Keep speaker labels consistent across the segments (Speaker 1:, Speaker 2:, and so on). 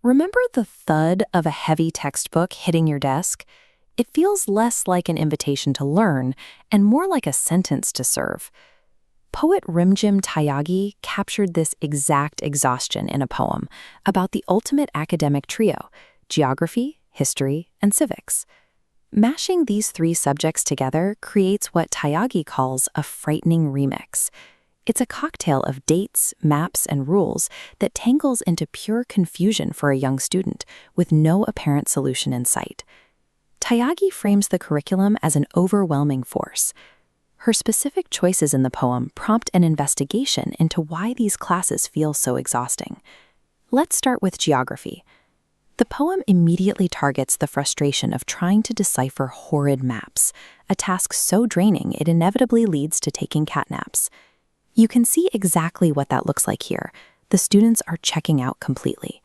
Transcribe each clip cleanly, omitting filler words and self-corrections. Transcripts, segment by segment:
Speaker 1: Remember the thud of a heavy textbook hitting your desk? It feels less like an invitation to learn and more like a sentence to serve. Poet Rimjim Tyagi captured this exact exhaustion in a poem about the ultimate academic trio: geography, history, and civics. Mashing these three subjects together creates what Tyagi calls a frightening remix. It's a cocktail of dates, maps, and rules that tangles into pure confusion for a young student with no apparent solution in sight. Tyagi frames the curriculum as an overwhelming force. Her specific choices in the poem prompt an investigation into why these classes feel so exhausting. Let's start with geography. The poem immediately targets the frustration of trying to decipher horrid maps, a task so draining it inevitably leads to taking catnaps. You can see exactly what that looks like here. The students are checking out completely.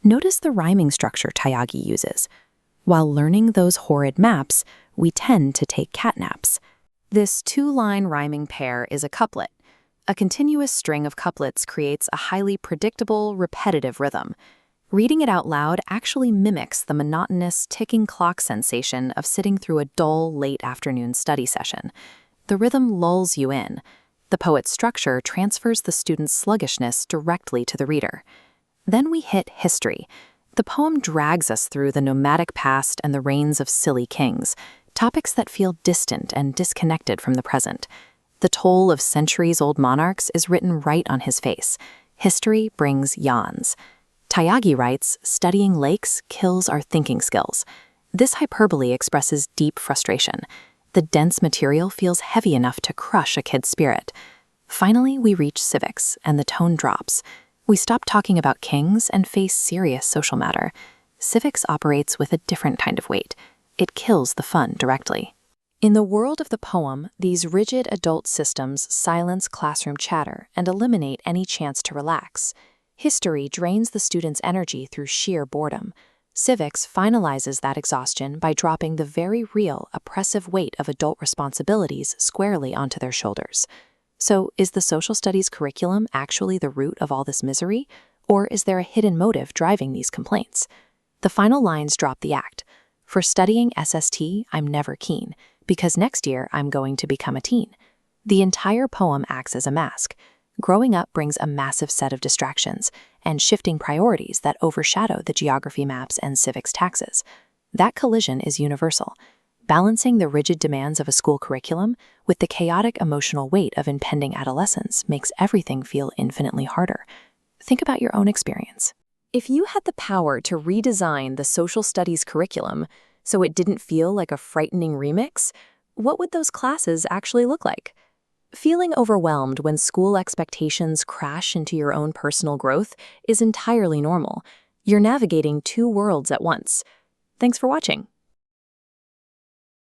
Speaker 1: Notice the rhyming structure Tyagi uses. While learning those horrid maps, we tend to take catnaps. This two-line rhyming pair is a couplet. A continuous string of couplets creates a highly predictable, repetitive rhythm. Reading it out loud actually mimics the monotonous ticking clock sensation of sitting through a dull, late afternoon study session. The rhythm lulls you in. The poet's structure transfers the student's sluggishness directly to the reader. Then we hit history. The poem drags us through the nomadic past and the reigns of silly kings, topics that feel distant and disconnected from the present. The toll of centuries-old monarchs is written right on his face. History brings yawns. Tyagi writes, "Studying lakes kills our thinking skills." This hyperbole expresses deep frustration. The dense material feels heavy enough to crush a kid's spirit. Finally, we reach civics, and the tone drops. We stop talking about kings and face serious social matter. Civics operates with a different kind of weight. It kills the fun directly. In the world of the poem, these rigid adult systems silence classroom chatter and eliminate any chance to relax. History drains the student's energy through sheer boredom. Civics finalizes that exhaustion by dropping the very real, oppressive weight of adult responsibilities squarely onto their shoulders. So, is the social studies curriculum actually the root of all this misery? Or is there a hidden motive driving these complaints? The final lines drop the act. For studying SST, I'm never keen, because next year I'm going to become a teen. The entire poem acts as a mask. Growing up brings a massive set of distractions and shifting priorities that overshadow the geography maps and civics taxes. That collision is universal. Balancing the rigid demands of a school curriculum with the chaotic emotional weight of impending adolescence makes everything feel infinitely harder. Think about your own experience. If you had the power to redesign the social studies curriculum so it didn't feel like a frightening remix, what would those classes actually look like? Feeling overwhelmed when school expectations crash into your own personal growth is entirely normal. You're navigating two worlds at once. Thanks for watching.